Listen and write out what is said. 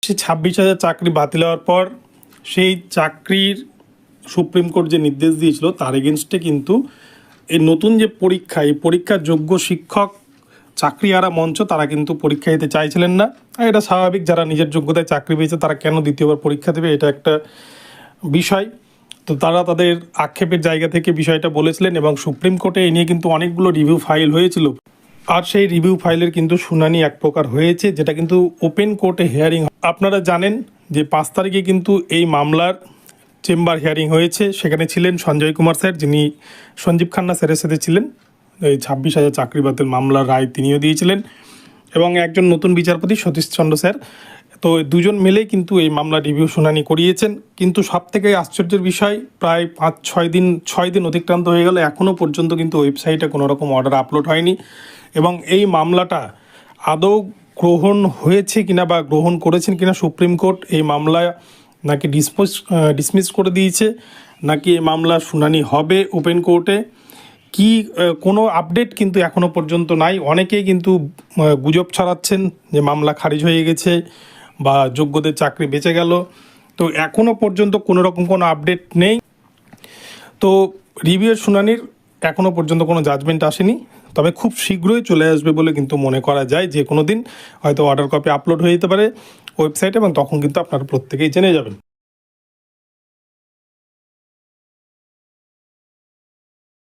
সে 26,000 চাকরি বাতিল হওয়ার পর সেই চাকরির সুপ্রিম কোর্ট যে নির্দেশ দিয়েছিল তার এগেনস্টে কিন্তু এই নতুন যে পরীক্ষা, এই পরীক্ষার যোগ্য শিক্ষক চাকরিহারা মঞ্চ তারা কিন্তু পরীক্ষা দিতে চাইছিলেন না। আর এটা স্বাভাবিক, যারা নিজের যোগ্যতায় চাকরি পেয়েছে তারা কেন দ্বিতীয়বার পরীক্ষা দেবে, এটা একটা বিষয়। তো তারা তাদের আক্ষেপের জায়গা থেকে বিষয়টা বলেছিলেন এবং সুপ্রিম কোর্টে এ নিয়ে কিন্তু অনেকগুলো রিভিউ ফাইল হয়েছিল। আর সেই রিভিউ ফাইলের কিন্তু শুনানি এক প্রকার হয়েছে, যেটা কিন্তু ওপেন কোর্টে হিয়ারিং। আপনারা জানেন যে 5 তারিখে কিন্তু এই মামলার চেম্বার হিয়ারিং হয়েছে। সেখানে ছিলেন সঞ্জয় কুমার স্যার, যিনি সঞ্জীব খান্না স্যারের সাথে ছিলেন। এই 26,000 চাকরি বাতিল মামলার রায় তিনিও দিয়েছিলেন এবং একজন নতুন বিচারপতি সতীশ চন্দ্র স্যার। তো দুজন মিলেই কিন্তু এই মামলা রিভিউ শুনানি করিয়েছেন। কিন্তু সবথেকে আশ্চর্যের বিষয়, প্রায় 6 দিন অতিক্রান্ত হয়ে গেল, এখনও পর্যন্ত কিন্তু ওয়েবসাইটে কোনো রকম অর্ডার আপলোড হয়নি এবং এই মামলাটা আদৌ গ্রহণ হয়েছে কিনা বা গ্রহণ করেছেন কিনা সুপ্রিম কোর্ট, এই মামলা নাকি ডিসমিস করে দিয়েছে, নাকি এই মামলা শুনানি হবে ওপেন কোর্টে, কি কোনো আপডেট কিন্তু এখনও পর্যন্ত নাই। অনেকেই কিন্তু গুজব ছড়াচ্ছেন যে মামলা খারিজ হয়ে গেছে বা যোগ্যদের চাকরি বেঁচে গেল। তো এখনও পর্যন্ত কোনো রকম কোনো আপডেট নেই। তো রিভিউয়ের শুনানির এখনও পর্যন্ত কোনো জাজমেন্ট আসেনি, তবে খুব শীঘ্রই চলে আসবে বলে কিন্তু মনে করা যায়। যে কোনো দিন হয়তো অর্ডার কপি আপলোড হয়ে যেতে পারে ওয়েবসাইটে এবং তখন কিন্তু আপনারা প্রত্যেকেই জেনে যাবেন।